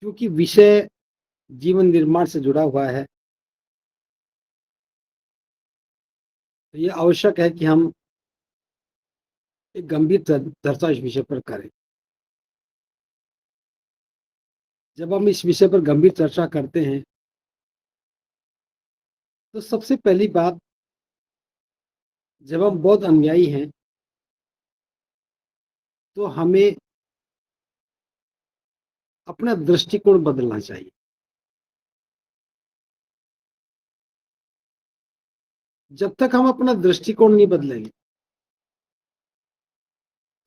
क्योंकि विषय जीवन निर्माण से जुड़ा हुआ है, तो ये आवश्यक है कि हम एक गंभीर चर्चा इस विषय पर करें। जब हम इस विषय पर गंभीर चर्चा करते हैं, तो सबसे पहली बात, जब हम बौद्ध अनुयायी हैं, तो हमें अपना दृष्टिकोण बदलना चाहिए। जब तक हम अपना दृष्टिकोण नहीं बदलेंगे,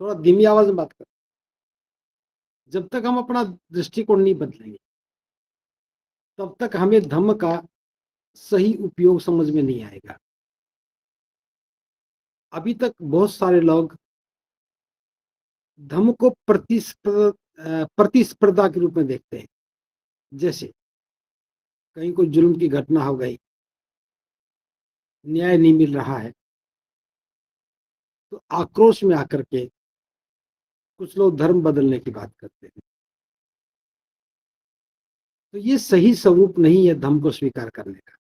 थोड़ा धीमी आवाज में बात कर, जब तक हम अपना दृष्टिकोण नहीं बदलेंगे, तब तक हमें धम्म का सही उपयोग समझ में नहीं आएगा। अभी तक बहुत सारे लोग धम्म को प्रतिस्पर्धा के रूप में देखते हैं। जैसे कहीं कोई जुल्म की घटना हो गई, न्याय नहीं मिल रहा है, तो आक्रोश में आकर के कुछ लोग धर्म बदलने की बात करते हैं। तो ये सही स्वरूप नहीं है धम्म को स्वीकार करने का।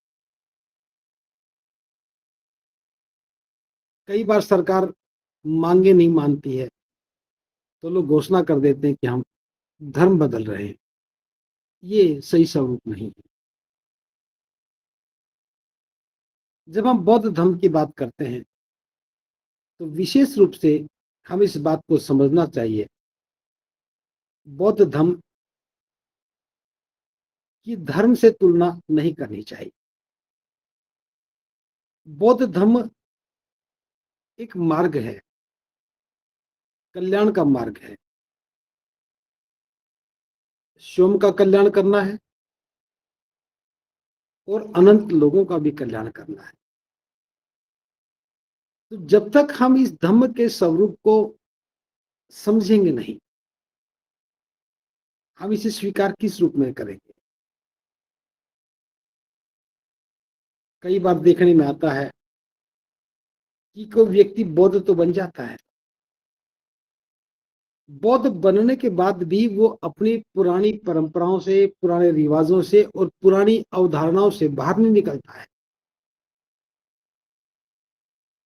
कई बार सरकार मांगे नहीं मानती है, तो लोग घोषणा कर देते हैं कि हम धर्म बदल रहे हैं। ये सही स्वरूप नहीं है। जब हम बौद्ध धर्म की बात करते हैं, तो विशेष रूप से हम इस बात को समझना चाहिए, बौद्ध धर्म की धर्म से तुलना नहीं करनी चाहिए। बौद्ध धर्म एक मार्ग है, कल्याण का मार्ग है। स्वयं का कल्याण करना है और अनंत लोगों का भी कल्याण करना है। तो जब तक हम इस धम्म के स्वरूप को समझेंगे नहीं, हम इसे स्वीकार किस रूप में करेंगे? कई बार देखने में आता है कि कोई व्यक्ति बौद्ध तो बन जाता है, बौद्ध बनने के बाद भी वो अपनी पुरानी परंपराओं से, पुराने रिवाजों से और पुरानी अवधारणाओं से बाहर नहीं निकलता है।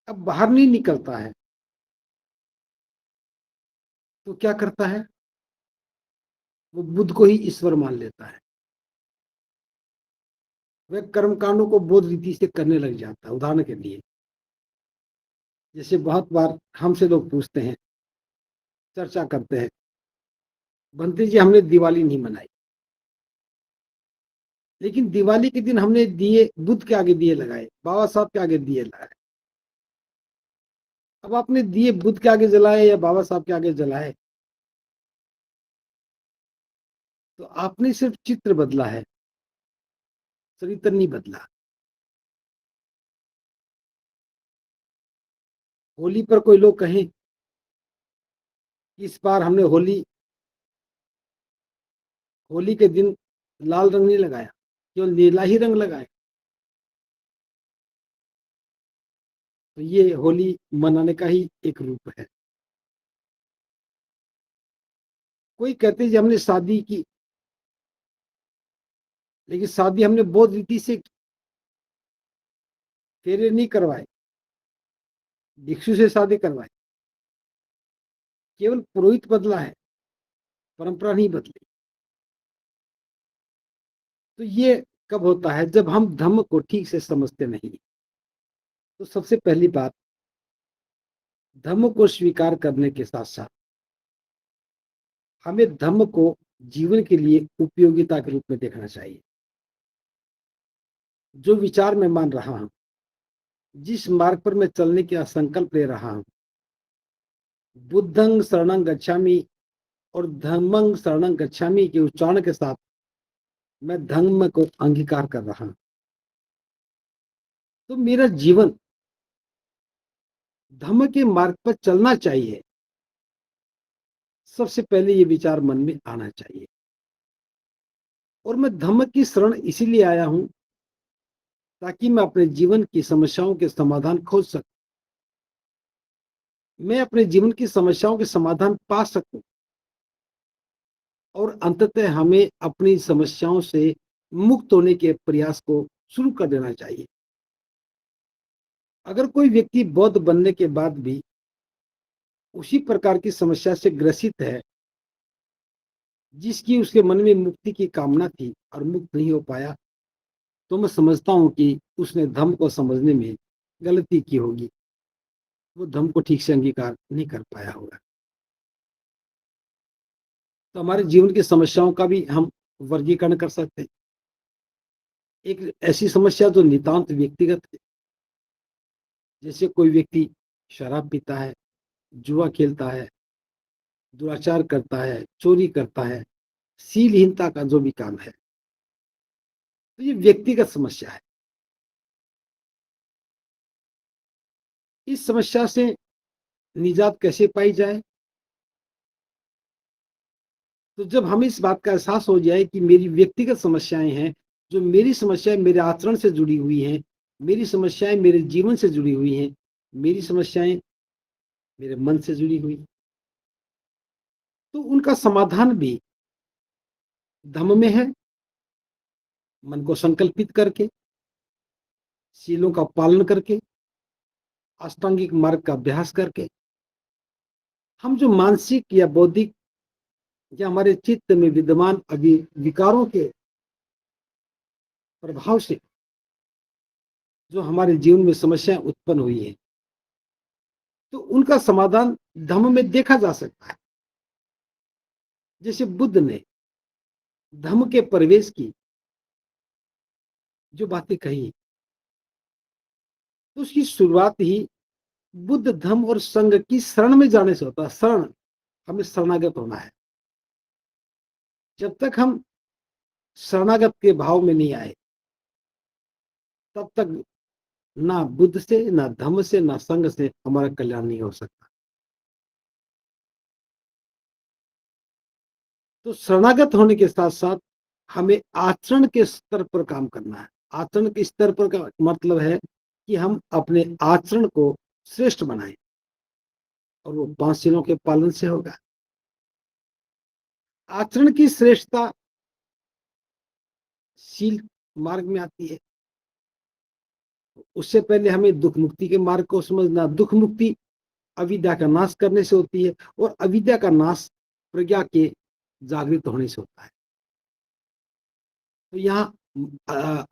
अब बाहर नहीं निकलता है तो क्या करता है? वो बुद्ध को ही ईश्वर मान लेता है। वह कर्मकांडों को बौद्ध रीति से करने लग जाता है। उदाहरण के लिए, जैसे बहुत बार हमसे लोग पूछते हैं, चर्चा करते हैं, बंटी जी हमने दिवाली नहीं मनाई, लेकिन दिवाली के दिन हमने दिए बुद्ध के आगे दिए लगाए, बाबा साहब के आगे दिए लगाए। अब आपने दिए बुद्ध के आगे जलाए या बाबा साहब के आगे जलाए, तो आपने सिर्फ चित्र बदला है, चरित्र नहीं बदला। होली पर कोई लोग कहें इस बार हमने होली होली के दिन लाल रंग नहीं लगाया, केवल नीला ही रंग लगाया, तो ये होली मनाने का ही एक रूप है। कोई कहते जी हमने शादी की, लेकिन शादी हमने बौद्ध रीति से की, फेरे नहीं करवाए, भिक्षु से शादी करवाई, केवल पुरोहित बदला है, परंपरा नहीं बदली। तो ये कब होता है? जब हम धर्म को ठीक से समझते नहीं। तो सबसे पहली बात, धर्म को स्वीकार करने के साथ साथ हमें धर्म को जीवन के लिए उपयोगिता के रूप में देखना चाहिए। जो विचार मैं मान रहा हूं, जिस मार्ग पर मैं चलने का संकल्प ले रहा हूं, बुद्धं शरणं गच्छामि और धम्मं शरणं गच्छामि के उच्चारण के साथ मैं धर्म को अंगीकार कर रहा हूं, तो मेरा जीवन धर्म के मार्ग पर चलना चाहिए। सबसे पहले ये विचार मन में आना चाहिए। और मैं धर्म की शरण इसीलिए आया हूं ताकि मैं अपने जीवन की समस्याओं के समाधान खोज सकूं, मैं अपने जीवन की समस्याओं के समाधान पा सकूं। और अंततः हमें अपनी समस्याओं से मुक्त होने के प्रयास को शुरू कर देना चाहिए। अगर कोई व्यक्ति बौद्ध बनने के बाद भी उसी प्रकार की समस्या से ग्रसित है, जिसकी उसके मन में मुक्ति की कामना थी और मुक्त नहीं हो पाया, तो मैं समझता हूँ कि उसने धम्म को समझने में गलती की होगी। वो धम्म को ठीक से अंगीकार नहीं कर पाया होगा। तो हमारे जीवन की समस्याओं का भी हम वर्गीकरण कर सकते हैं। एक ऐसी समस्या जो नितांत व्यक्तिगत है, जैसे कोई व्यक्ति शराब पीता है, जुआ खेलता है, दुराचार करता है, चोरी करता है, शीलहीनता का जो भी काम है, तो ये व्यक्तिगत समस्या है। इस समस्या से निजात कैसे पाई जाए? तो जब हमें इस बात का एहसास हो जाए कि मेरी व्यक्तिगत समस्याएं हैं, जो मेरी समस्याएं मेरे आचरण से जुड़ी हुई हैं, मेरी समस्याएं मेरे जीवन से जुड़ी हुई हैं, मेरी समस्याएं मेरे मन से जुड़ी हुई, तो उनका समाधान भी धम्म में है। मन को संकल्पित करके, शीलों का पालन करके, अष्टांगिक मार्ग का अभ्यास करके, हम जो मानसिक या बौद्धिक या हमारे चित्त में विद्यमान अभी विकारों के प्रभाव से जो हमारे जीवन में समस्याएं उत्पन्न हुई है, तो उनका समाधान धम्म में देखा जा सकता है। जैसे बुद्ध ने धम्म के प्रवेश की जो बातें कही, तो उसकी शुरुआत ही बुद्ध धम्म और संघ की शरण में जाने से होता है। शरण, हमें शरणागत होना है। जब तक हम शरणागत के भाव में नहीं आए, तब तक ना बुद्ध से, ना धम्म से, ना संघ से हमारा कल्याण नहीं हो सकता। तो शरणागत होने के साथ साथ हमें आचरण के स्तर पर काम करना है। आचरण के स्तर पर का मतलब है कि हम अपने आचरण को श्रेष्ठ बनाएं, और वो 5 शीलों के पालन से होगा। आचरण की श्रेष्ठता शील मार्ग में आती है। उससे पहले हमें दुख मुक्ति के मार्ग को समझना। दुख मुक्ति अविद्या का नाश करने से होती है, और अविद्या का नाश प्रज्ञा के जागृत होने से होता है। तो यहाँ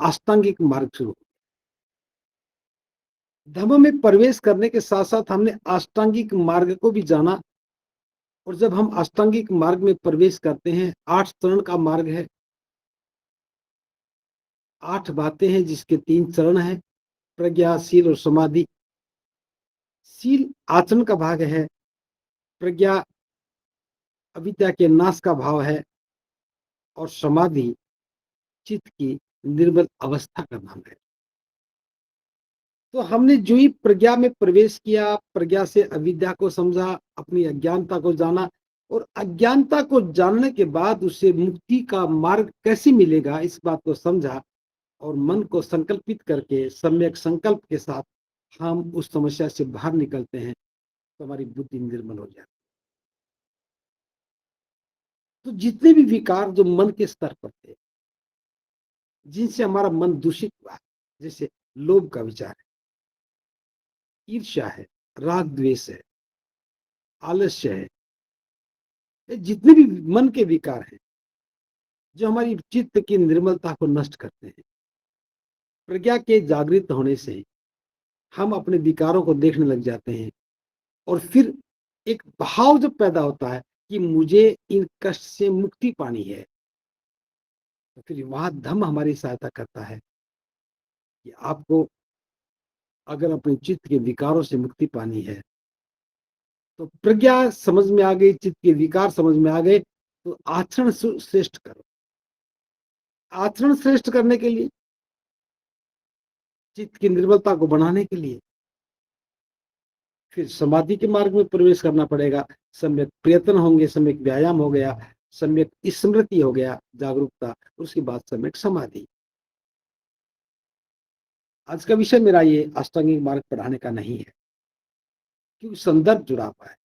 अष्टांगिक मार्ग शुरू। धम्म में प्रवेश करने के साथ साथ हमने अष्टांगिक मार्ग को भी जाना। और जब हम अष्टांगिक मार्ग में प्रवेश करते हैं, 8 चरण का मार्ग है, 8 बातें हैं जिसके 3 चरण हैं, प्रज्ञा, शील और समाधि। शील आचरण का भाग है, प्रज्ञा अविद्या के नाश का भाव है, और समाधि चित्त की निर्मल अवस्था का नाम है। तो हमने जो ही प्रज्ञा में प्रवेश किया, प्रज्ञा से अविद्या को समझा, अपनी अज्ञानता को जाना, और अज्ञानता को जानने के बाद उससे मुक्ति का मार्ग कैसे मिलेगा, इस बात को समझा, और मन को संकल्पित करके सम्यक संकल्प के साथ हम उस समस्या से बाहर निकलते हैं, तो हमारी बुद्धि निर्मल हो जाती है। तो जितने भी विकार जो मन के स्तर पर थे, जिनसे हमारा मन दूषित हुआ, जैसे लोभ का विचार है, ईर्ष्या है, राग द्वेष है, आलस्य है, ये जितने भी मन के विकार हैं, जो हमारी चित्त की निर्मलता को नष्ट करते हैं, प्रज्ञा के जागृत होने से हम अपने विकारों को देखने लग जाते हैं। और फिर एक भाव जब पैदा होता है कि मुझे इन कष्ट से मुक्ति पानी है, तो फिर वहां धम्म हमारी सहायता करता है कि आपको अगर अपने चित्त के विकारों से मुक्ति पानी है, तो प्रज्ञा समझ में आ गई, चित्त के विकार समझ में आ गए, तो आचरण श्रेष्ठ करो। आचरण श्रेष्ठ करने के लिए, चित्त की निर्मलता को बढ़ाने के लिए, फिर समाधि के मार्ग में प्रवेश करना पड़ेगा। सम्यक प्रयत्न होंगे, सम्यक व्यायाम हो गया, सम्यक स्मृति हो गया, जागरूकता, उसके बाद सम्यक समाधि। आज का विषय मेरा ये अष्टांगिक मार्ग पढ़ाने का नहीं है, क्योंकि संदर्भ जुड़ा हुआ है।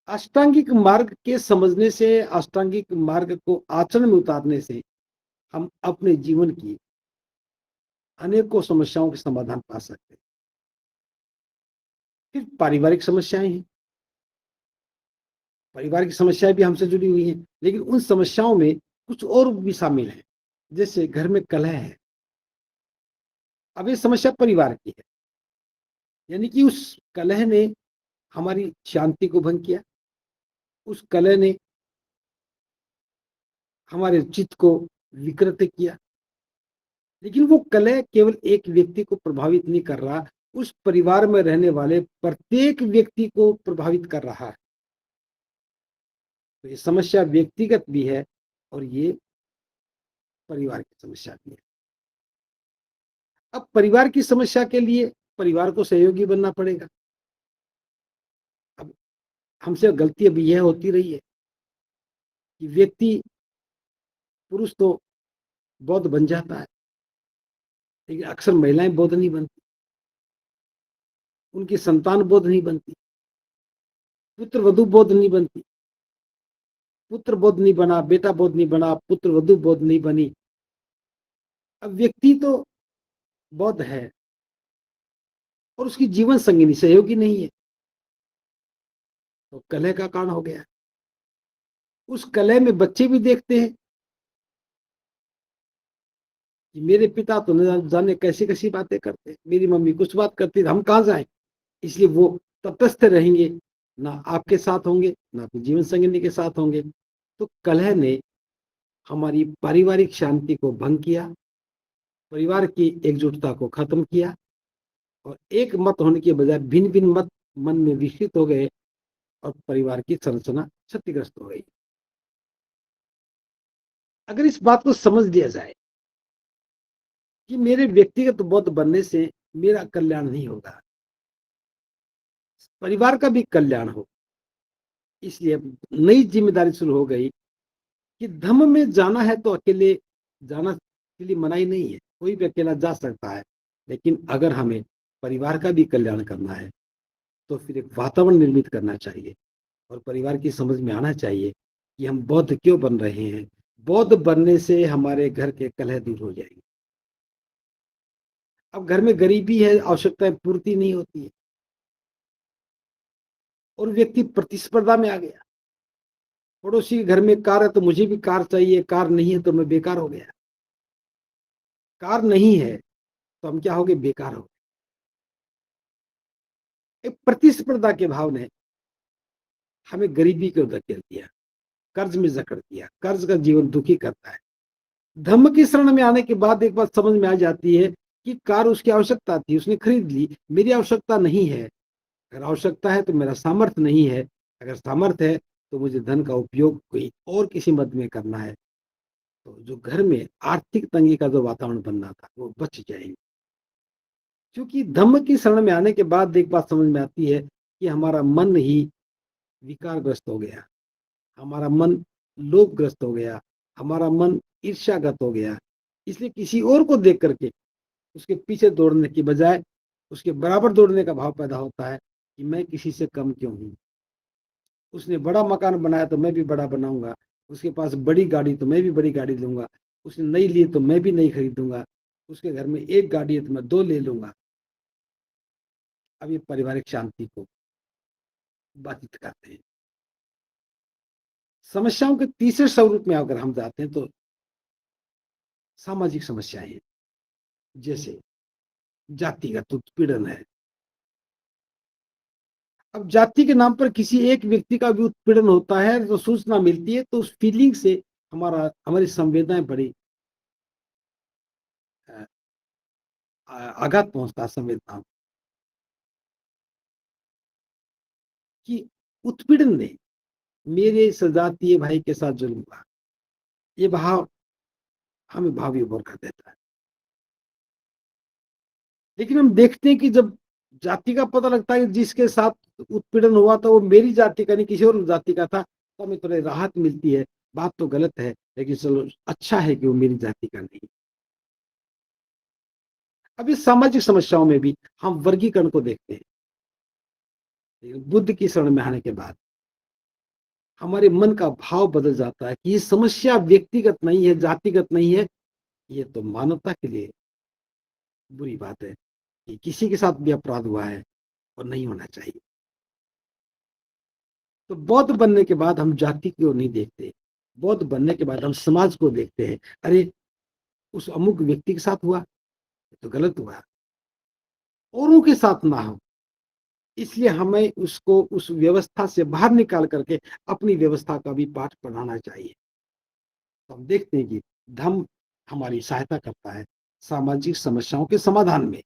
अष्टांगिक मार्ग के समझने से, अष्टांगिक मार्ग को आचरण में उतारने से हम अपने जीवन की अनेकों समस्याओं के समाधान पा सकते हैं। फिर पारिवारिक समस्याएं हैं, परिवार की समस्याएं भी हमसे जुड़ी हुई हैं, लेकिन उन समस्याओं में कुछ और भी शामिल है। जैसे घर में कलह है, अब ये समस्या परिवार की है, यानी कि उस कलह ने हमारी शांति को भंग किया, उस कलह ने हमारे चित्त को विकृत किया। लेकिन वो कलह केवल एक व्यक्ति को प्रभावित नहीं कर रहा, उस परिवार में रहने वाले प्रत्येक व्यक्ति को प्रभावित कर रहा है। तो ये समस्या व्यक्तिगत भी है और ये परिवार की समस्या भी है। अब परिवार की समस्या के लिए परिवार को सहयोगी बनना पड़ेगा। अब हमसे गलती अभी यह होती रही है कि व्यक्ति, पुरुष तो बौद्ध बन जाता है, लेकिन अक्सर महिलाएं बौद्ध नहीं बनती, उनकी संतान बौद्ध नहीं बनती, पुत्र वधु बौद्ध नहीं बनती, पुत्र बौद्ध नहीं बना, बेटा बौद्ध नहीं बना, पुत्र वधु बौद्ध नहीं बनी। अब व्यक्ति तो बौद्ध है और उसकी जीवन संगिनी सहयोगी नहीं है, तो कलह का कारण हो गया। उस कलह में बच्चे भी देखते हैं कि मेरे पिता तो न जाने कैसी कैसी बातें करते, मेरी मम्मी कुछ बात करती, हम कहाँ जाएं। इसलिए वो तटस्थ रहेंगे, ना आपके साथ होंगे ना अपनी जीवन संगिनी के साथ होंगे। तो कलह ने हमारी पारिवारिक शांति को भंग किया, परिवार की एकजुटता को खत्म किया और एक मत होने के बजाय भिन्न भिन्न मत मन में विकसित हो गए और परिवार की संरचना क्षतिग्रस्त हो गई। अगर इस बात को समझ लिया जाए कि मेरे व्यक्तिगत बौद्ध बनने से मेरा कल्याण नहीं होगा, परिवार का भी कल्याण हो, इसलिए नई जिम्मेदारी शुरू हो गई कि धम्म में जाना है तो अकेले जाना के लिए मनाही नहीं है, कोई भी अकेला जा सकता है। लेकिन अगर हमें परिवार का भी कल्याण करना है तो फिर एक वातावरण निर्मित करना चाहिए और परिवार की समझ में आना चाहिए कि हम बौद्ध क्यों बन रहे हैं। बौद्ध बनने से हमारे घर के कलह दूर हो जाएंगे। अब घर में गरीबी है, आवश्यकताएं पूर्ति नहीं होती है और व्यक्ति प्रतिस्पर्धा में आ गया। पड़ोसी के घर में कार है तो मुझे भी कार चाहिए, कार नहीं है तो मैं बेकार हो गया, कार नहीं है तो हम क्या हो गए, बेकार हो गए। एक प्रतिस्पर्धा के भाव ने हमें गरीबी को धकेल दिया, कर्ज में जकड़ दिया, कर्ज का जीवन दुखी करता है। धम्म की शरण में आने के बाद एक बात समझ में आ जाती है कि कार उसकी आवश्यकता थी, उसने खरीद ली, मेरी आवश्यकता नहीं है। अगर आवश्यकता है तो मेरा सामर्थ्य नहीं है, अगर सामर्थ्य है तो मुझे धन का उपयोग कोई और किसी मद में करना है। तो जो घर में आर्थिक तंगी का जो वातावरण बनना था वो बच जाएंगे। क्योंकि धम्म की शरण में आने के बाद एक बात समझ में आती है कि हमारा मन ही विकारग्रस्त हो गया, हमारा मन लोभग्रस्त हो गया, हमारा मन ईर्ष्यागत हो गया। इसलिए किसी और को देख करके उसके पीछे दौड़ने की बजाय उसके बराबर दौड़ने का भाव पैदा होता है कि मैं किसी से कम क्यों हूं। उसने बड़ा मकान बनाया तो मैं भी बड़ा बनाऊंगा, उसके पास बड़ी गाड़ी तो मैं भी बड़ी गाड़ी लूंगा, उसने नई ली तो मैं भी नई खरीदूंगा, उसके घर में एक गाड़ी है तो मैं दो ले लूंगा। अब ये पारिवारिक शांति को बाधित करते हैं। समस्याओं के तीसरे स्वरूप में अगर हम जाते हैं तो सामाजिक समस्याएं हैं, जैसे जातिगत उत्पीड़न है। अब जाति के नाम पर किसी एक व्यक्ति का भी उत्पीड़न होता है तो सूचना मिलती है तो उस फीलिंग से हमारी संवेदनाएं बड़ी आघात पहुंचता है संवेदनाओं कि उत्पीड़न ने मेरे सजातीय भाई के साथ जुल्म हुआ। ये भाव हमें भाव विभोर कर देता है। लेकिन हम देखते हैं कि जब जाति का पता लगता है कि जिसके साथ उत्पीड़न हुआ था वो मेरी जाति का नहीं किसी और जाति का था, तो हमें थोड़ी राहत मिलती है। बात तो गलत है लेकिन चलो अच्छा है कि वो मेरी जाति का नहीं। अब इस सामाजिक समस्याओं में भी हम वर्गीकरण को देखते हैं। लेकिन बुद्ध की शरण में आने के बाद हमारे मन का भाव बदल जाता है कि ये समस्या व्यक्तिगत नहीं है, जातिगत नहीं है, ये तो मानवता के लिए बुरी बात है कि किसी के साथ भी अपराध हुआ है और नहीं होना चाहिए। तो बौद्ध बनने के बाद हम जाति की ओर नहीं देखते, बौद्ध बनने के बाद हम समाज को देखते हैं। अरे, उस अमुक व्यक्ति के साथ हुआ, ये तो गलत हुआ, औरों के साथ ना हो। इसलिए हमें उसको उस व्यवस्था से बाहर निकाल करके अपनी व्यवस्था का भी पाठ पढ़ाना चाहिए। तो हम देखते हैं कि धर्म हमारी सहायता करता है सामाजिक समस्याओं के समाधान में।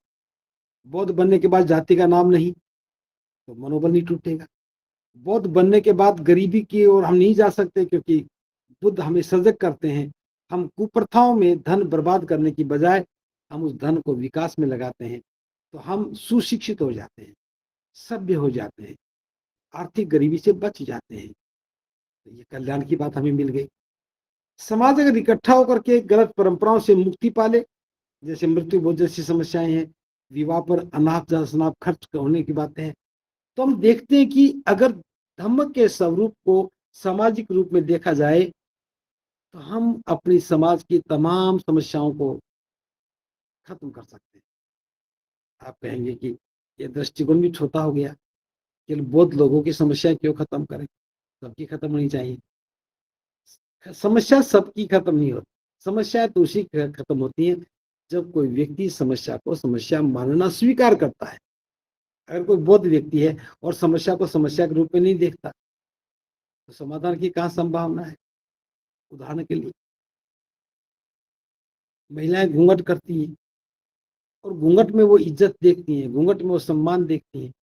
बौद्ध बनने के बाद जाति का नाम नहीं, तो मनोबल नहीं टूटेगा। बौद्ध बनने के बाद गरीबी की ओर हम नहीं जा सकते, क्योंकि बुद्ध हमें सजग करते हैं। हम कुप्रथाओं में धन बर्बाद करने की बजाय हम उस धन को विकास में लगाते हैं, तो हम सुशिक्षित हो जाते हैं, सभ्य हो जाते हैं, आर्थिक गरीबी से बच जाते हैं। तो ये कल्याण की बात हमें मिल गई। समाज अगर इकट्ठा होकर के गलत परंपराओं से मुक्ति पाले, जैसे मृत्यु बहुत जैसी समस्याएं हैं, विवाह पर अनाथ शनाथ खर्च होने की बातें हैं, तो हम देखते हैं कि अगर धम्म के स्वरूप को सामाजिक रूप में देखा जाए, तो हम अपनी समाज की तमाम समस्याओं को खत्म कर सकते हैं। आप कहेंगे कि ये दृष्टिकोण भी छोटा हो गया, कि बौद्ध लोगों की समस्या क्यों खत्म करें, सबकी खत्म होनी चाहिए। समस्या सबकी खत्म नहीं होती, समस्या तो उसी खत्म होती है जब कोई व्यक्ति समस्या को समस्या मानना स्वीकार करता है। अगर कोई बौद्ध व्यक्ति है और समस्या को समस्या के रूप में नहीं देखता, तो समाधान की कहाँ संभावना है। उदाहरण के लिए, महिलाएं घूंघट करती हैं और घूंघट में वो इज्जत देखती हैं, घूंघट में वो सम्मान देखती हैं।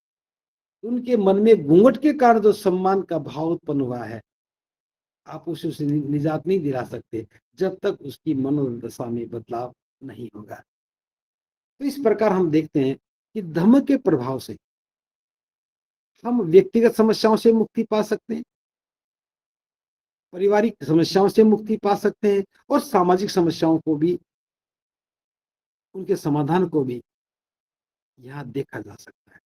उनके मन में घूंघट के कारण जो सम्मान का भाव उत्पन्न हुआ है, आप उसे निजात नहीं दिला सकते जब तक उसकी मनोदशा में बदलाव नहीं होगा। तो इस प्रकार हम देखते हैं कि धर्म के प्रभाव से हम व्यक्तिगत समस्याओं से मुक्ति पा सकते हैं, पारिवारिक समस्याओं से मुक्ति पा सकते हैं, और सामाजिक समस्याओं को भी, उनके समाधान को भी यहाँ देखा जा सकता है।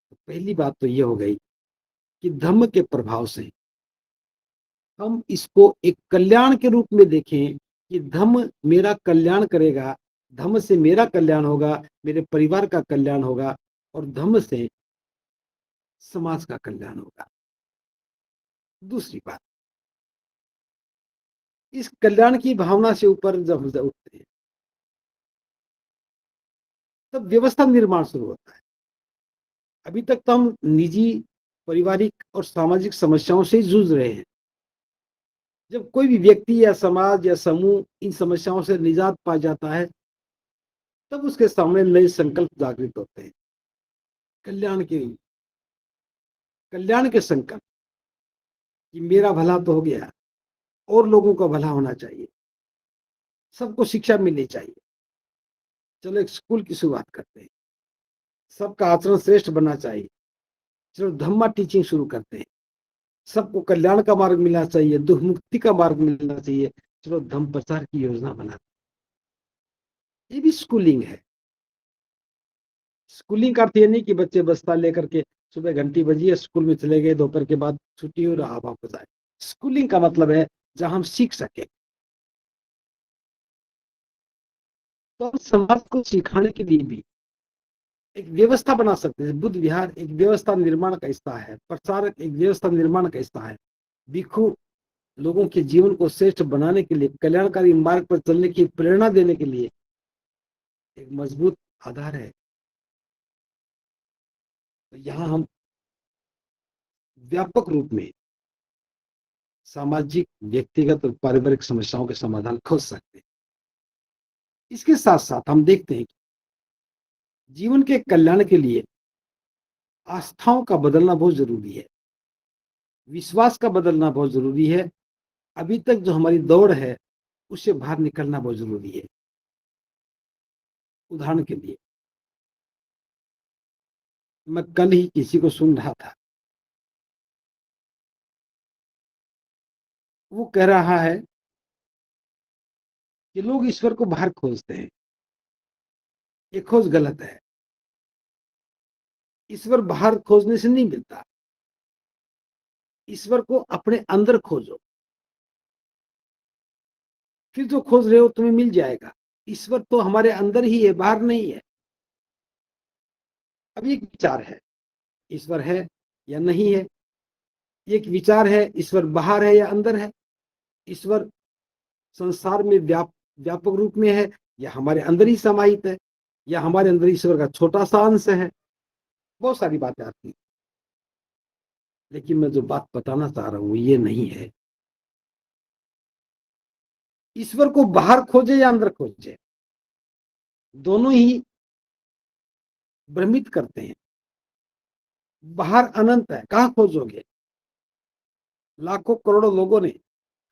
तो पहली बात तो ये हो गई कि धर्म के प्रभाव से हम इसको एक कल्याण के रूप में देखें कि धर्म मेरा कल्याण करेगा, धर्म से मेरा कल्याण होगा, मेरे परिवार का कल्याण होगा, और धर्म से समाज का कल्याण होगा। दूसरी बात, इस कल्याण की भावना से ऊपर जब हम उठते हैं, तब व्यवस्था निर्माण शुरू होता है। अभी तक तो हम निजी, पारिवारिक और सामाजिक समस्याओं से जूझ रहे हैं। जब कोई भी व्यक्ति या समाज या समूह इन समस्याओं से निजात पा जाता है, तब उसके सामने नए संकल्प जागृत होते हैं। कल्याण के कल्याण के संकल्प, कि मेरा भला तो हो गया, और लोगों का भला होना चाहिए, सबको शिक्षा मिलनी चाहिए। चलो एक स्कूल की शुरुआत करते हैं, सबका आचरण श्रेष्ठ बनना चाहिए। चलो धम्मा टीचिंग शुरू करते हैं, सबको कल्याण का मार्ग मिलना चाहिए, दुख मुक्ति का मार्ग मिलना चाहिए। चलो धम्म प्रचार की योजना बनाते हैं। ये भी स्कूलिंग है। स्कूलिंग का अर्थ ये नहीं कि बच्चे बस्ता लेकर के सुबह घंटी बजी है, स्कूल में चले गए, दोपहर के बाद छुट्टी हो रहा, वापस आए। स्कूलिंग का मतलब है जहां हम सीख सके। तो हम समाज को सिखाने के लिए भी एक व्यवस्था बना सकते हैं। बुद्ध विहार एक व्यवस्था निर्माण का हिस्सा है, प्रचारक एक व्यवस्था निर्माण का हिस्सा है, भिक्षु लोगों के जीवन को श्रेष्ठ बनाने के लिए, कल्याणकारी मार्ग पर चलने की प्रेरणा देने के लिए एक मजबूत आधार है। तो यहाँ हम व्यापक रूप में सामाजिक, व्यक्तिगत और पारिवारिक समस्याओं के समाधान खोज सकते हैं। इसके साथ साथ हम देखते हैं कि जीवन के कल्याण के लिए आस्थाओं का बदलना बहुत जरूरी है, विश्वास का बदलना बहुत जरूरी है। अभी तक जो हमारी दौड़ है, उससे बाहर निकलना बहुत जरूरी है। उदाहरण के लिए, मैं कल ही किसी को सुन रहा था, वो कह रहा है कि लोग ईश्वर को बाहर खोजते हैं। ये खोज गलत है। ईश्वर बाहर खोजने से नहीं मिलता। ईश्वर को अपने अंदर खोजो, फिर जो खोज रहे हो तुम्हें मिल जाएगा। ईश्वर तो हमारे अंदर ही है, बाहर नहीं है। अब एक विचार है, ईश्वर है या नहीं है। एक विचार है, ईश्वर बाहर है या अंदर है। ईश्वर संसार में व्यापक रूप में है या हमारे अंदर ही समाहित है, या हमारे अंदर ईश्वर का छोटा सा अंश है। बहुत सारी बातें आती हैं, लेकिन मैं जो बात बताना चाह रहा हूं ये नहीं है। ईश्वर को बाहर खोजे या अंदर खोजे, दोनों ही भ्रमित करते हैं। बाहर अनंत है, कहां खोजोगे। लाखों करोड़ों लोगों ने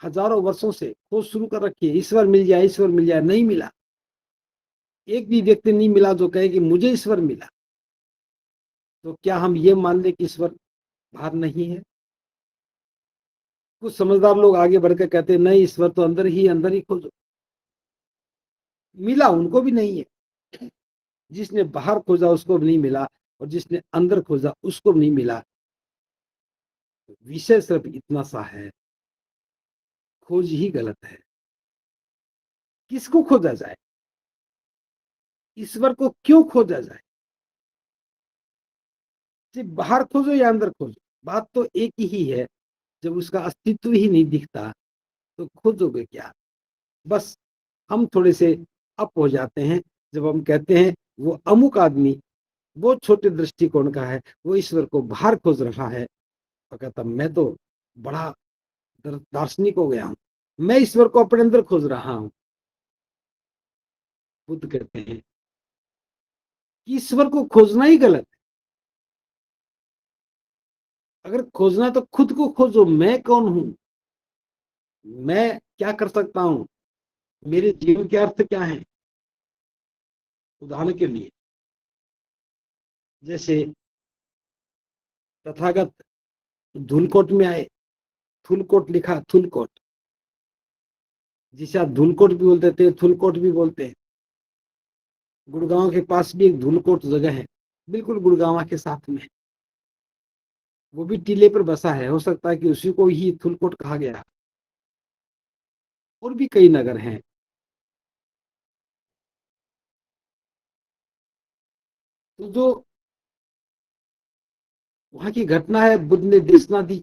हजारों वर्षों से खोज शुरू कर रखी है, ईश्वर मिल जाए, ईश्वर मिल जाए, नहीं मिला। एक भी व्यक्ति नहीं मिला जो कहे कि मुझे ईश्वर मिला। तो क्या हम ये मान ले कि ईश्वर बाहर नहीं है। कुछ समझदार लोग आगे बढ़कर कहते हैं नहीं, ईश्वर तो अंदर ही खोजो। मिला उनको भी नहीं है। जिसने बाहर खोजा उसको भी नहीं मिला, और जिसने अंदर खोजा उसको भी नहीं मिला। विषय सिर्फ इतना सा है, खोज ही गलत है। किसको खोजा जाए, ईश्वर को क्यों खोजा जाए। सिर्फ बाहर खोजो या अंदर खोजो, बात तो एक ही है। जब उसका अस्तित्व ही नहीं दिखता तो खोजोगे क्या। बस हम थोड़े से अप हो जाते हैं जब हम कहते हैं वो अमुक आदमी, वो छोटे दृष्टिकोण का है, वो ईश्वर को बाहर खोज रहा है। और कहता मैं तो बड़ा दार्शनिक हो गया हूं, मैं ईश्वर को अपने अंदर खोज रहा हूं। बुद्ध कहते हैं कि ईश्वर को खोजना ही गलत है। अगर खोजना तो खुद को खोजो, मैं कौन हूं, मैं क्या कर सकता हूं, मेरे जीवन के अर्थ क्या है। उदाहरण के लिए, जैसे तथागत धूलकोट में आए, थूलकोट लिखा, थूलकोट, जिसे आप धूलकोट भी बोलते थे, थूलकोट भी बोलते हैं। गुड़गांव के पास भी एक धूलकोट जगह है, बिल्कुल गुड़गांव के साथ में। वो भी टीले पर बसा है, हो सकता है कि उसी को ही थूलकोट कहा गया। और भी कई नगर हैं। तो जो वहां की घटना है, बुद्ध ने देशना दी।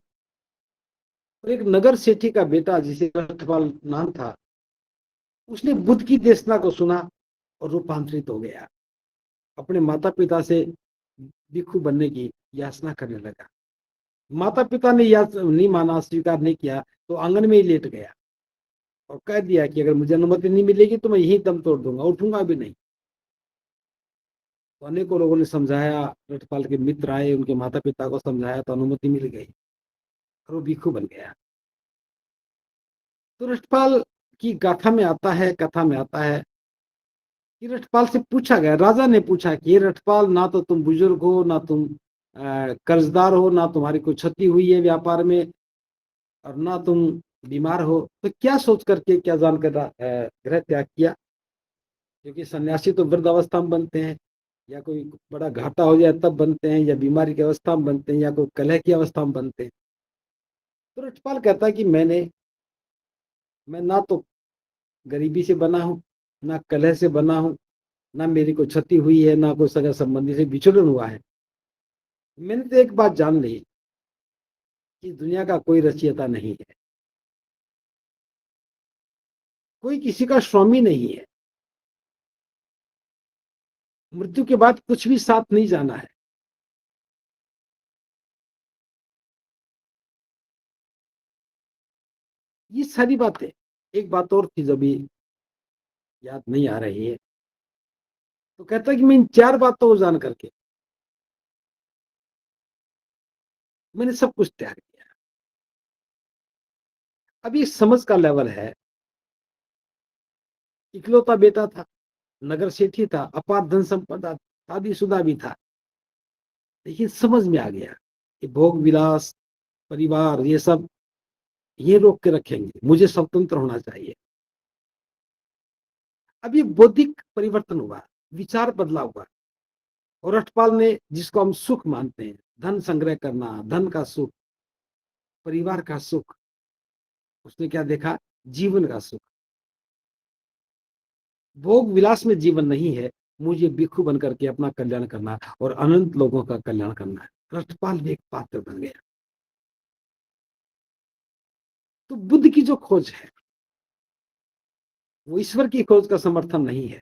और एक नगर सेठी का बेटा जिसे रखवाल नाम था, उसने बुद्ध की देशना को सुना और रूपांतरित हो गया। अपने माता पिता से भिक्षु बनने की याचना करने लगा। माता पिता ने नहीं माना, स्वीकार नहीं किया, तो आंगन में ही लेट गया और कह दिया कि अगर मुझे अनुमति नहीं मिलेगी तो मैं यही दम तोड़ दूंगा, उठूंगा भी नहीं। तो अनेकों लोगों ने समझाया, रटपाल के मित्र आए, उनके माता पिता को समझाया तो अनुमति मिल गई और वो भिक्षु बन गया। तो रटपाल की गाथा में आता है, कथा में आता है कि रटपाल से पूछा गया, राजा ने पूछा कि ये रटपाल, ना तो तुम बुजुर्ग हो, ना तुम कर्जदार हो, ना तुम्हारी कोई क्षति हुई है व्यापार में, और ना तुम बीमार हो, तो क्या सोच करके, क्या जानकर गृह त्याग किया। क्योंकि सन्यासी तो वृद्ध अवस्था में बनते हैं, या कोई बड़ा घाटा हो जाए तब बनते हैं, या बीमारी की अवस्था में बनते हैं, या कोई कलह की अवस्था में बनते हैं। तो रटपाल कहता है कि मैं ना तो गरीबी से बना हूं, ना कलह से बना हूं, ना मेरी कोई क्षति हुई है, ना कोई सगा संबंधी से विचलन हुआ है। मैंने तो एक बात जान ली कि दुनिया का कोई रचयिता नहीं है, कोई किसी का स्वामी नहीं है। मृत्यु के बाद कुछ भी साथ नहीं जाना है। ये सारी बातें। एक बात और थी जो भी याद नहीं आ रही है। तो कहता है कि मैं इन चार बातों को जान करके मैंने सब कुछ त्याग दिया। अब ये समझ का लेवल है। इकलौता बेटा था, नगर सेठी था, अपार धन संपदा, शादीशुदा भी था, लेकिन समझ में आ गया कि भोग विलास, परिवार, ये सब ये रोक के रखेंगे, मुझे स्वतंत्र होना चाहिए। अब ये बौद्धिक परिवर्तन हुआ, विचार बदला हुआ। और रटपाल ने, जिसको हम सुख मानते हैं, धन संग्रह करना, धन का सुख, परिवार का सुख, उसने क्या देखा? जीवन का सुख। भोग विलास में जीवन नहीं है, मुझे भिक्षु बन करके अपना कल्याण करना और अनंत लोगों का कल्याण करना है। रक्षपाल भी एक पात्र बन गया। तो बुद्ध की जो खोज है वो ईश्वर की खोज का समर्थन नहीं है।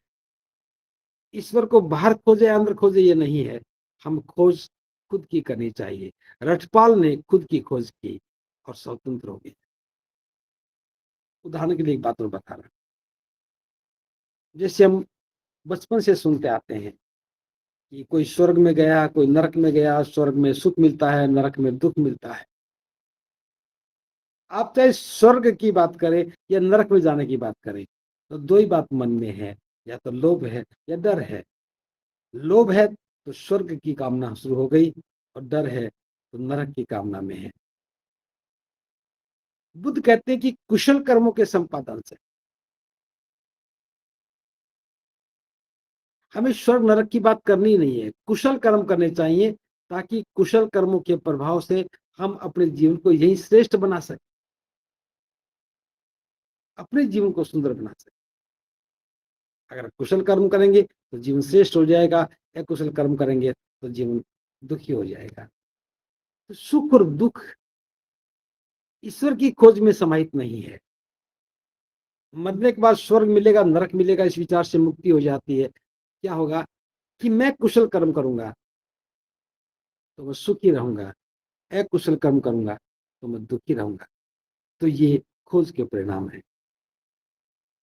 ईश्वर को बाहर खोजे अंदर खोजे ये नहीं है, हम खोज खुद की करनी चाहिए। रक्षपाल ने खुद की खोज की और स्वतंत्र हो गए। उदाहरण के लिए एक बात और बता रहा हूं। जैसे हम बचपन से सुनते आते हैं कि कोई स्वर्ग में गया, कोई नरक में गया, स्वर्ग में सुख मिलता है, नरक में दुख मिलता है। आप चाहे स्वर्ग की बात करें या नरक में जाने की बात करें, तो दो ही बात मन में है, या तो लोभ है या डर है। लोभ है तो स्वर्ग की कामना शुरू हो गई, और डर है तो नरक की कामना में है। बुद्ध कहते हैं कि कुशल कर्मों के संपादन से हमें स्वर्ग नरक की बात करनी नहीं है, कुशल कर्म करने चाहिए, ताकि कुशल कर्मों के प्रभाव से हम अपने जीवन को यही श्रेष्ठ बना सके, अपने जीवन को सुंदर बना सके। अगर कुशल कर्म करेंगे तो जीवन श्रेष्ठ हो जाएगा, या कुशल कर्म करेंगे तो जीवन दुखी हो जाएगा। तो सुख और दुख ईश्वर की खोज में समाहित नहीं है। मरने के बाद स्वर्ग मिलेगा नरक मिलेगा इस विचार से मुक्ति हो जाती है। क्या होगा कि मैं कुशल कर्म करूंगा तो मैं सुखी रहूंगा, अकुशल कर्म करूंगा तो मैं दुखी रहूंगा। तो ये खोज के परिणाम है।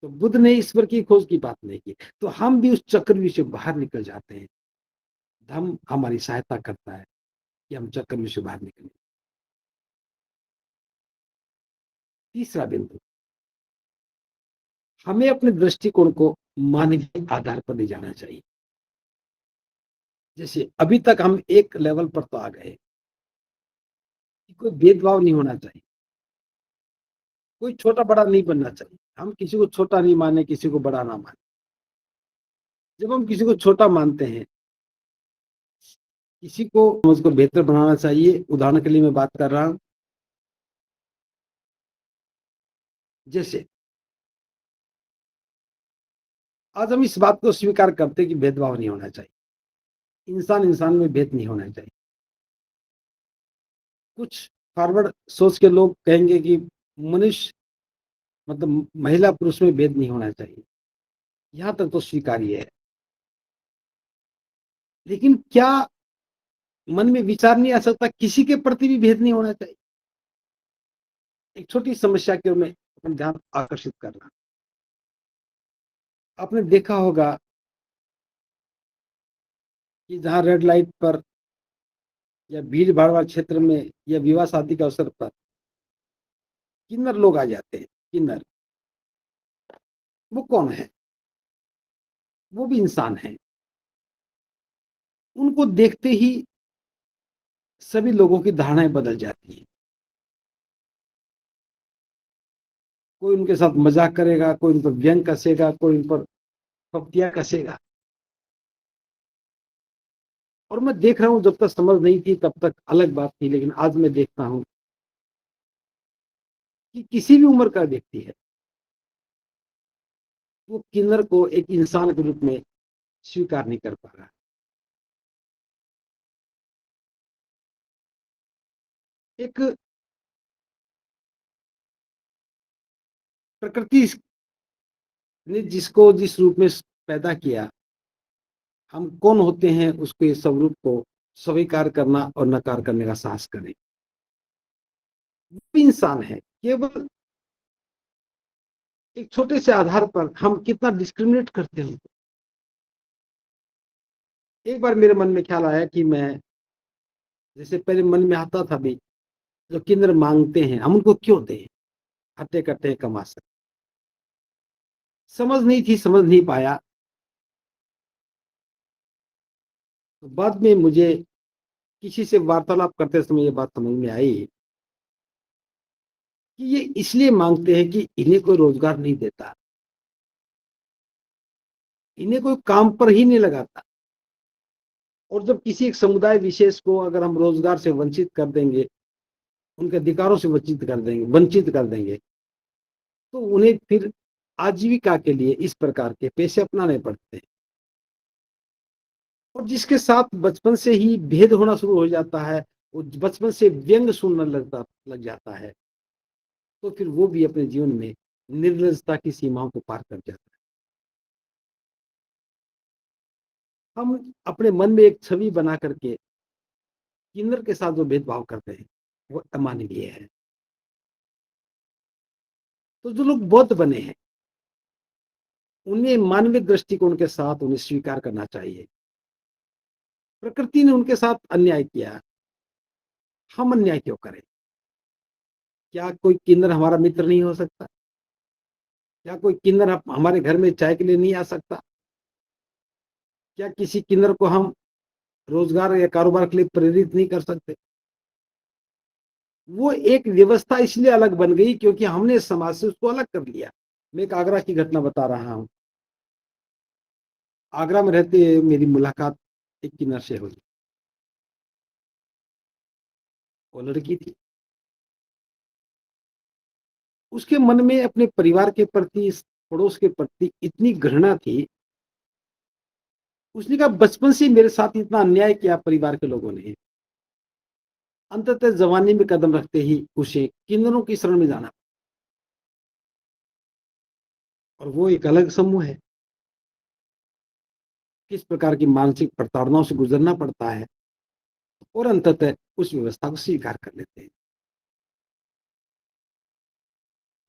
तो बुद्ध ने ईश्वर की खोज की बात नहीं की, तो हम भी उस चक्रव्यूह से बाहर निकल जाते हैं। धर्म हमारी सहायता करता है कि हम चक्रव्यूह से बाहर निकलें। तीसरा बिंदु, हमें अपने दृष्टिकोण को मानवीय आधार पर ले जाना चाहिए। जैसे अभी तक हम एक लेवल पर तो आ गए कि कोई भेदभाव नहीं होना चाहिए, कोई छोटा बड़ा नहीं बनना चाहिए, हम किसी को छोटा नहीं माने, किसी को बड़ा ना माने। जब हम किसी को छोटा मानते हैं, किसी को उसको बेहतर बनाना चाहिए। उदाहरण के लिए मैं बात कर रहा हूं, जैसे आज हम इस बात को स्वीकार करते हैं कि भेदभाव नहीं होना चाहिए, इंसान इंसान में भेद नहीं होना चाहिए। कुछ फॉरवर्ड सोच के लोग कहेंगे कि मनुष्य मतलब महिला पुरुष में भेद नहीं होना चाहिए, यहां तक तो स्वीकार्य है। लेकिन क्या मन में विचार नहीं आ सकता किसी के प्रति भी भेद नहीं होना चाहिए? एक छोटी समस्या की ओर मैं अपना ध्यान आकर्षित कर रहा हूं। आपने देखा होगा कि जहां रेड लाइट पर या भीड़ भाड़ वाले क्षेत्र में या विवाह शादी के अवसर पर किन्नर लोग आ जाते हैं। किन्नर वो कौन है? वो भी इंसान है। उनको देखते ही सभी लोगों की धारणाएं बदल जाती हैं। कोई उनके साथ मजाक करेगा, कोई उन पर व्यंग कसेगा, कोई उन पर पपतियां कसेगा। और मैं देख रहा हूं, जब तक समझ नहीं थी तब तक अलग बात थी, लेकिन आज मैं देखता हूं कि किसी भी उम्र का व्यक्ति है वो किन्नर को एक इंसान के रूप में स्वीकार नहीं कर पा रहा। एक प्रकृति ने जिसको जिस रूप में पैदा किया, हम कौन होते हैं उसके स्वरूप को स्वीकार करना और नकार करने का साहस करें। वो भी इंसान है, केवल एक छोटे से आधार पर हम कितना डिस्क्रिमिनेट करते हैं। एक बार मेरे मन में ख्याल आया कि मैं, जैसे पहले मन में आता था भी, जो किन्नर मांगते हैं हम उनको क्यों दें, हट्टे कट्टे कमा सकते। समझ नहीं थी, समझ नहीं पाया। तो बाद में मुझे किसी से वार्तालाप करते समय ये बात समझ में आई कि ये इसलिए मांगते हैं कि इन्हें कोई रोजगार नहीं देता, इन्हें कोई काम पर ही नहीं लगाता। और जब किसी एक समुदाय विशेष को अगर हम रोजगार से वंचित कर देंगे उनके अधिकारों से वंचित कर देंगे, तो उन्हें फिर आजीविका के लिए इस प्रकार के पेशे अपनाने पड़ते हैं। और जिसके साथ बचपन से ही भेद होना शुरू हो जाता है, वो बचपन से व्यंग सुनने लग जाता है, तो फिर वो भी अपने जीवन में निर्लजता की सीमाओं को पार कर जाता है। हम अपने मन में एक छवि बना करके किन्नर के साथ जो भेदभाव करते हैं, वो अमानवीय है। तो जो लोग बौद्ध बने हैं, उन्हें मानवीय दृष्टिकोण के साथ उन्हें स्वीकार करना चाहिए। प्रकृति ने उनके साथ अन्याय किया, हम अन्याय क्यों करें? क्या कोई किन्नर हमारा मित्र नहीं हो सकता? क्या कोई किन्नर हमारे घर में चाय के लिए नहीं आ सकता? क्या किसी किन्नर को हम रोजगार या कारोबार के लिए प्रेरित नहीं कर सकते? वो एक व्यवस्था इसलिए अलग बन गई क्योंकि हमने समाज से उसको अलग कर लिया। मैं एक आगरा की घटना बता रहा हूं। आगरा में रहते मेरी मुलाकात एक किन्नर से हुई। वो लड़की थी, उसके मन में अपने परिवार के प्रति, पड़ोस के प्रति इतनी घृणा थी। उसने कहा बचपन से मेरे साथ इतना अन्याय किया परिवार के लोगों ने, अंततः जवानी में कदम रखते ही उसे किन्नरों की शरण में जाना, और वो एक अलग समूह है। किस प्रकार की मानसिक प्रताड़नाओं से गुजरना पड़ता है, और अंततः उस व्यवस्था को स्वीकार कर लेते हैं।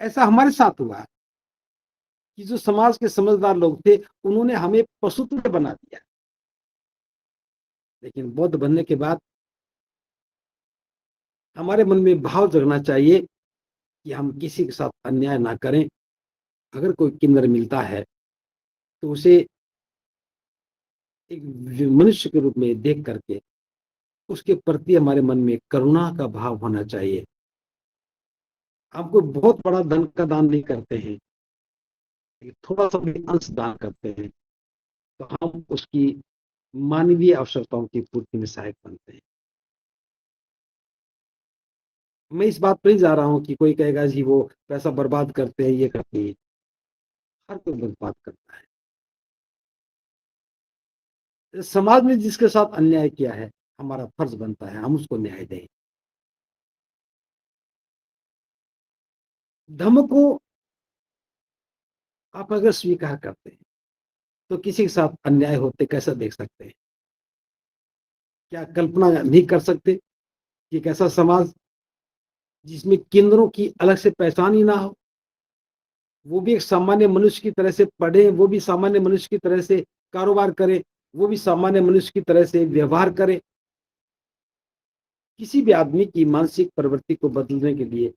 ऐसा हमारे साथ हुआ कि जो समाज के समझदार लोग थे, उन्होंने हमें पशुत्व बना दिया। लेकिन बौद्ध बनने के बाद हमारे मन में भाव जगना चाहिए कि हम किसी के साथ अन्याय ना करें। अगर कोई किन्नर मिलता है तो उसे एक मनुष्य के रूप में देख करके उसके प्रति हमारे मन में करुणा का भाव होना चाहिए। हम कोई बहुत बड़ा धन का दान नहीं करते हैं, थोड़ा सा भी अंश दान करते हैं, तो हम उसकी मानवीय आवश्यकताओं की पूर्ति में सहायक बनते हैं। मैं इस बात पर नहीं जा रहा हूं कि कोई कहेगा जी वो पैसा बर्बाद करते हैं, ये करते हैं। हर कोई बर्बाद करता है। समाज ने जिसके साथ अन्याय किया है, हमारा फर्ज बनता है हम उसको न्याय दें। धर्म को आप अगर स्वीकार करते हैं तो किसी के साथ अन्याय होते कैसा देख सकते हैं? क्या कल्पना नहीं कर सकते कि एक ऐसा समाज जिसमें किन्नरों की अलग से पहचान ही ना हो, वो भी एक सामान्य मनुष्य की तरह से पढ़े, वो भी सामान्य मनुष्य की तरह से कारोबार करे, वो भी सामान्य मनुष्य की तरह से व्यवहार करे। किसी भी आदमी की मानसिक प्रवृत्ति को बदलने के लिए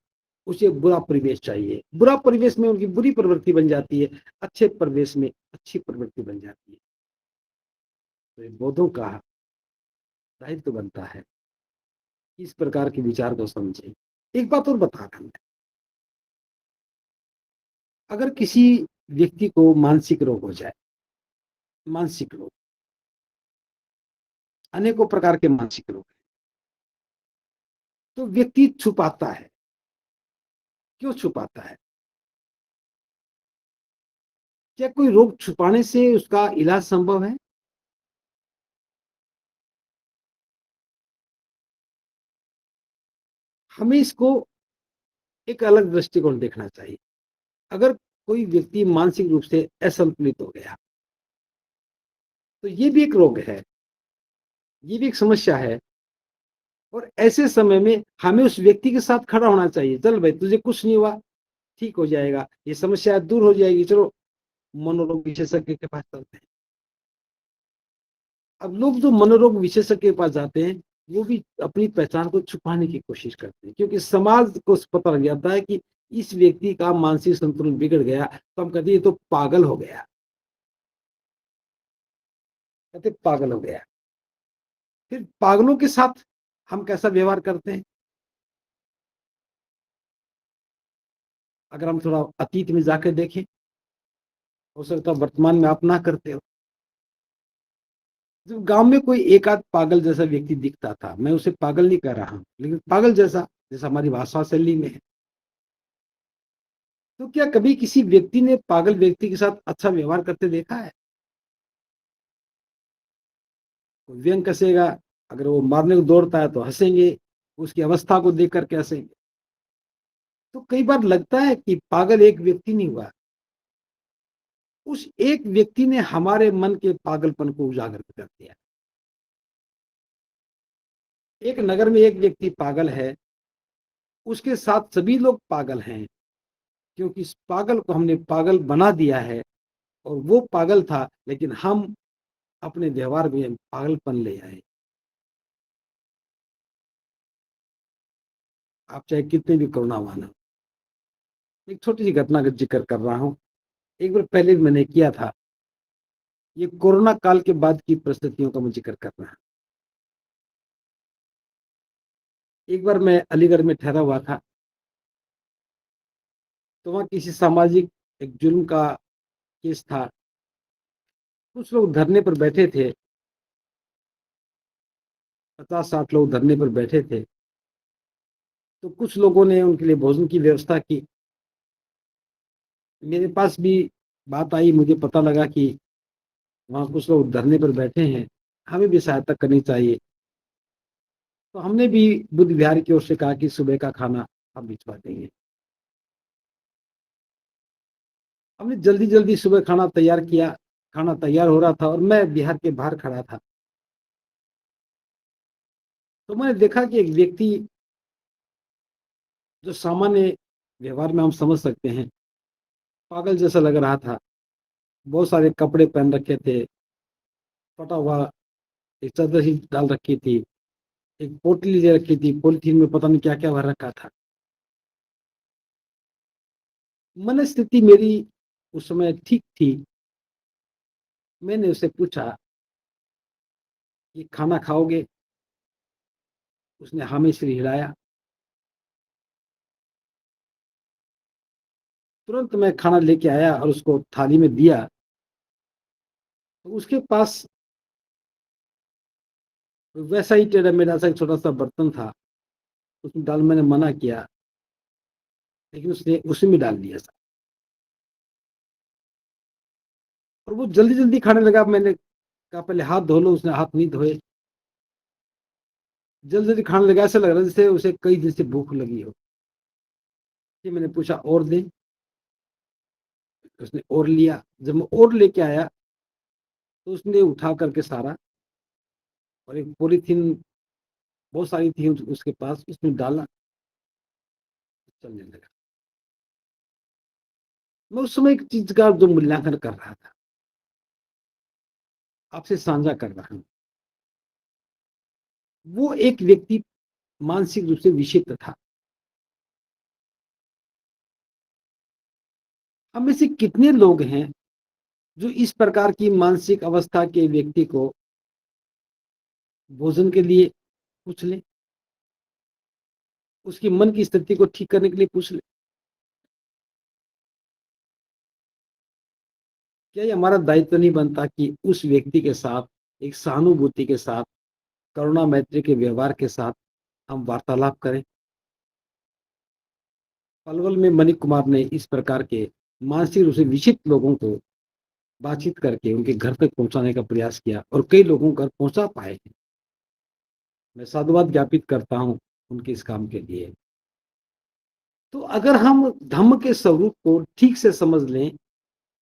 उसे बुरा परिवेश चाहिए। बुरा परिवेश में उनकी बुरी प्रवृत्ति बन जाती है, अच्छे परिवेश में अच्छी प्रवृत्ति बन जाती है। तो बौद्धों का दायित्व बनता है इस प्रकार के विचार को समझे। एक बात और बता रहा हूं, अगर किसी व्यक्ति को मानसिक रोग हो जाए, मानसिक रोग, अनेकों प्रकार के मानसिक रोग, तो व्यक्ति छुपाता है। क्यों छुपाता है? क्या कोई रोग छुपाने से उसका इलाज संभव है? हमें इसको एक अलग दृष्टिकोण देखना चाहिए। अगर कोई व्यक्ति मानसिक रूप से असंतुलित हो गया, तो ये भी एक रोग है, ये भी एक समस्या है। और ऐसे समय में हमें उस व्यक्ति के साथ खड़ा होना चाहिए। चल भाई, तुझे कुछ नहीं हुआ, ठीक हो जाएगा, ये समस्या दूर हो जाएगी, चलो मनोरोग विशेषज्ञ के पास चलते हैं। अब लोग जो मनोरोग विशेषज्ञ के पास जाते हैं, वो भी अपनी पहचान को छुपाने की कोशिश करते हैं, क्योंकि समाज को पता लग जाता है कि इस व्यक्ति का मानसिक संतुलन बिगड़ गया, तो हम कहते हैं ये तो पागल हो गया, कहते पागल हो गया। फिर पागलों के साथ हम कैसा व्यवहार करते हैं? अगर हम थोड़ा अतीत में जाकर देखें, हो सकता है वर्तमान में आप ना करते हो। जब गांव में कोई एक आध पागल जैसा व्यक्ति दिखता था, मैं उसे पागल नहीं कह रहा हूं, लेकिन पागल जैसा, जैसा हमारी भाषा शैली में है। तो क्या कभी किसी व्यक्ति ने पागल व्यक्ति के साथ अच्छा व्यवहार करते देखा है? कोई व्यंग कसेगा, अगर वो मारने को दौड़ता है तो हंसेंगे, उसकी अवस्था को देख करके हंसेंगे। तो कई बार लगता है कि पागल एक व्यक्ति नहीं हुआ, उस एक व्यक्ति ने हमारे मन के पागलपन को उजागर कर दिया। एक नगर में एक व्यक्ति पागल है, उसके साथ सभी लोग पागल हैं, क्योंकि इस पागल को हमने पागल बना दिया है। और वो पागल था, लेकिन हम अपने व्यवहार में पागलपन ले आए। आप चाहे कितने भी करुणावान हो। एक छोटी सी घटना का जिक्र कर रहा हूँ। एक बार पहले भी मैंने किया था। ये कोरोना काल के बाद की परिस्थितियों का मैं जिक्र कर रहा हूँ। एक बार मैं अलीगढ़ में ठहरा हुआ था, तो वहाँ किसी सामाजिक एक जुल्म का केस था। कुछ लोग धरने पर बैठे थे, 50-60 लोग धरने पर बैठे थे। तो कुछ लोगों ने उनके लिए भोजन की व्यवस्था की। मेरे पास भी बात आई, मुझे पता लगा कि वहाँ कुछ लोग धरने पर बैठे हैं, हमें भी सहायता करनी चाहिए। तो हमने भी बुद्ध विहार की ओर से कहा कि सुबह का खाना हम भिजवा देंगे। हमने जल्दी जल्दी सुबह खाना तैयार किया। खाना तैयार हो रहा था और मैं बिहार के बाहर खड़ा था। तो मैंने देखा कि एक व्यक्ति, जो सामान्य व्यवहार में हम समझ सकते हैं, पागल जैसा लग रहा था। बहुत सारे कपड़े पहन रखे थे, फटा हुआ एक चादर ही डाल रखी थी, एक पोटली ले रखी थी, पॉलिथीन में पता नहीं क्या क्या भर रखा था। मन स्थिति मेरी उस समय ठीक थी। मैंने उससे पूछा कि खाना खाओगे? उसने हामी सिर हिलाया। तुरंत मैं खाना लेके आया और उसको थाली में दिया। तो उसके पास वैसा ही टेढ़ा मेढ़ा सा एक छोटा सा बर्तन था, उसमें डाल। मैंने मना किया, लेकिन उसने उसी में डाल दिया। और वो जल्दी जल्दी खाने लगा। मैंने कहा पहले हाथ धो लो, उसने हाथ नहीं धोए, जल्दी जल्दी खाने लगा। ऐसा लग रहा है जैसे उसे कई दिन से भूख लगी हो। फिर मैंने पूछा और दे? उसने और लिया। जब मैं और लेके आया तो उसने उठा करके सारा, और एक पॉलीथीन बहुत सारी थी उसके पास, उसमें डाला, चलने लगा। मैं उस समय एक चीज का जो मूल्यांकन कर रहा था, आपसे साझा कर रहा हूं। वो एक व्यक्ति मानसिक रूप से विक्षिप्त था। हम में से कितने लोग हैं जो इस प्रकार की मानसिक अवस्था के व्यक्ति को भोजन के लिए पूछ ले, उसकी मन की स्थिति को ठीक करने के लिए पूछ ले? क्या ये हमारा दायित्व नहीं बनता कि उस व्यक्ति के साथ एक सहानुभूति के साथ, करुणा मैत्री के व्यवहार के साथ हम वार्तालाप करें? पलवल में मणि कुमार ने इस प्रकार के मानसिक रूप से विक्षिप्त लोगों को बातचीत करके उनके घर तक पहुंचाने का प्रयास किया, और कई लोगों घर पहुंचा पाए। मैं साधुवाद ज्ञापित करता हूं उनके इस काम के लिए। तो अगर हम धम्म के स्वरूप को ठीक से समझ लें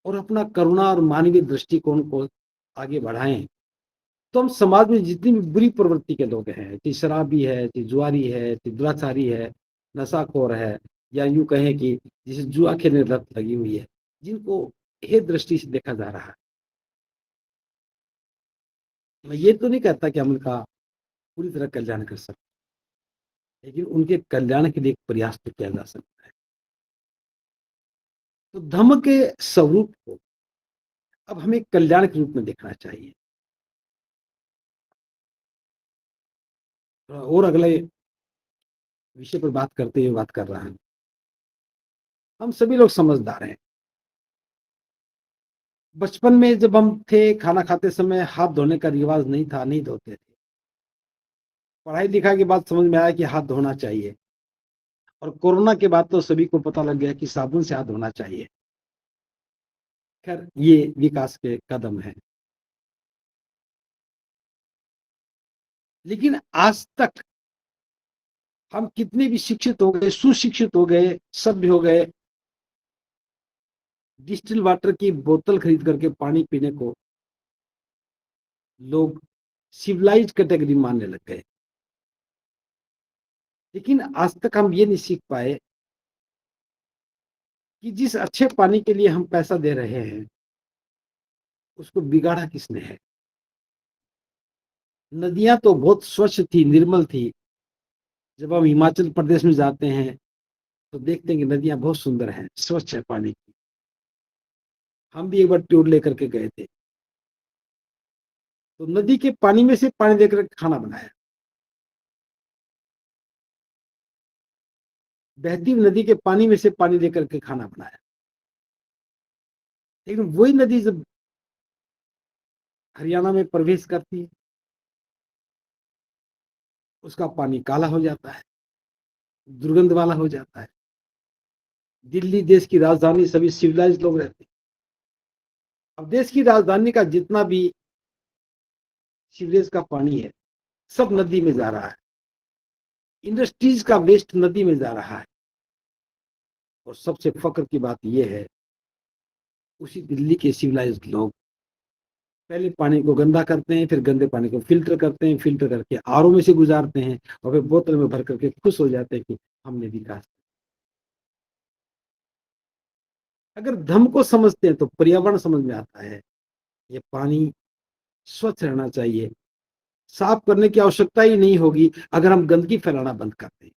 और अपना करुणा और मानवीय दृष्टिकोण को आगे बढ़ाएं, तो हम समाज में जितनी भी बुरी प्रवृत्ति के लोग हैं, चाहे शराबी है, चाहे जुआरी है, चाहे दुराचारी है, नशाखोर है, या यूं कहें कि जिसे जुआ खेलने लत लगी हुई है, जिनको हे दृष्टि से देखा जा रहा है, मैं ये तो नहीं कहता कि हम उनका पूरी तरह कल्याण कर सकते, लेकिन उनके कल्याण के लिए एक प्रयास तो किया जा सकता है। तो धम्म के स्वरूप को अब हमें कल्याण के रूप में देखना चाहिए। और अगले विषय पर बात करते हुए बात कर रहा हूं। हम सभी लोग समझदार हैं। बचपन में जब हम थे, खाना खाते समय हाथ धोने का रिवाज नहीं था, नहीं धोते थे। पढ़ाई लिखाई के बाद समझ में आया कि हाथ धोना चाहिए। और कोरोना के बाद तो सभी को पता लग गया कि साबुन से हाथ धोना चाहिए। खैर, ये विकास के कदम हैं। लेकिन आज तक हम कितने भी शिक्षित हो गए, सुशिक्षित हो गए, सभ्य हो गए, डिस्टिल वाटर की बोतल खरीद करके पानी पीने को लोग सिविलाइज कैटेगरी मानने लग गए। लेकिन आज तक हम ये नहीं सीख पाए कि जिस अच्छे पानी के लिए हम पैसा दे रहे हैं, उसको बिगाड़ा किसने है। नदियां तो बहुत स्वच्छ थी, निर्मल थी। जब हम हिमाचल प्रदेश में जाते हैं तो देखते हैं कि नदियां बहुत सुंदर हैं, स्वच्छ है पानी की। हम भी एक बार टूर लेकर के गए थे, तो नदी के पानी में से पानी देकर खाना बनाया। बहती हुई नदी के पानी में से पानी लेकर के खाना बनाया। लेकिन वही नदी जब हरियाणा में प्रवेश करती है, उसका पानी काला हो जाता है, दुर्गंध वाला हो जाता है। दिल्ली देश की राजधानी, सभी सिविलाइज लोग रहते हैं। अब देश की राजधानी का जितना भी सीवरेज का पानी है, सब नदी में जा रहा है। इंडस्ट्रीज का वेस्ट नदी में जा रहा है। और सबसे फक्र की बात यह है, उसी दिल्ली के सिविलाइज्ड लोग पहले पानी को गंदा करते हैं, फिर गंदे पानी को फिल्टर करते हैं, फिल्टर करके आरओ में से गुजारते हैं, और फिर बोतल में भर करके खुश हो जाते हैं कि हमने विकास। अगर धर्म को समझते हैं तो पर्यावरण समझ में आता है। ये पानी स्वच्छ रहना चाहिए, साफ करने की आवश्यकता ही नहीं होगी अगर हम गंदगी फैलाना बंद करते हैं।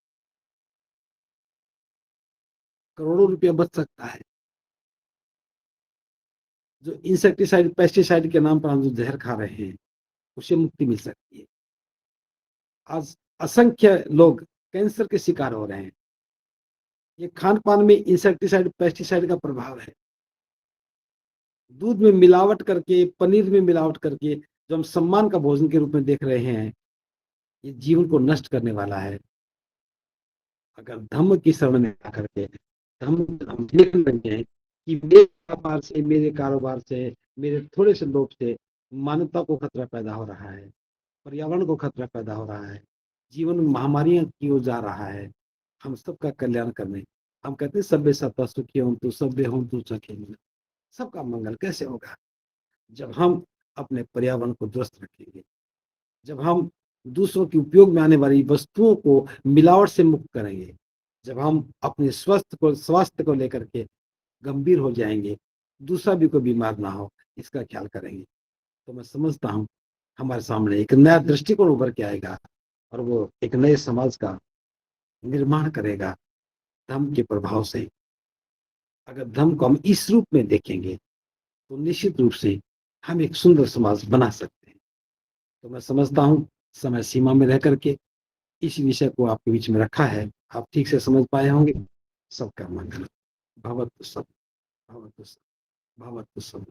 करोड़ों रुपया बच सकता है। जो इंसेक्टिसाइड, पेस्टिसाइड के नाम पर हम जो जहर खा रहे हैं, उससे मुक्ति मिल सकती है। आज असंख्य लोग कैंसर के शिकार हो रहे हैं। ये खान पान में इंसेक्टिसाइड, पेस्टिसाइड का प्रभाव है। दूध में मिलावट करके, पनीर में मिलावट करके जो हम सम्मान का भोजन के रूप में देख रहे हैं, ये जीवन को नष्ट करने वाला है। अगर धम्म की शरण में आकर के हम देख रहे हैं कि मेरे व्यापार से, मेरे कारोबार से, मेरे थोड़े से लोग से मानवता को खतरा पैदा हो रहा है, पर्यावरण को खतरा पैदा हो रहा है, जीवन में महामारियां की ओर जा रहा है। हम सबका कल्याण करने, हम कहते हैं सभ्य सत्ता सुखी हों तू, सभ्य हों तू सखे। सबका मंगल कैसे होगा जब हम अपने पर्यावरण को दुरुस्त रखेंगे, जब हम दूसरों के उपयोग में आने वाली वस्तुओं को मिलावट से मुक्त करेंगे, जब हम अपने स्वास्थ्य को लेकर के गंभीर हो जाएंगे, दूसरा भी कोई बीमार ना हो इसका ख्याल करेंगे, तो मैं समझता हूँ हमारे सामने एक नया दृष्टिकोण उभर के आएगा, और वो एक नए समाज का निर्माण करेगा धर्म के प्रभाव से। अगर धर्म को हम इस रूप में देखेंगे तो निश्चित रूप से हम एक सुंदर समाज बना सकते हैं। तो मैं समझता हूँ समय सीमा में रह करके इस विषय को आपके बीच में रखा है, आप ठीक से समझ पाए होंगे। सबका मंगल भवतु सब, भवतु सब, भवतु सब।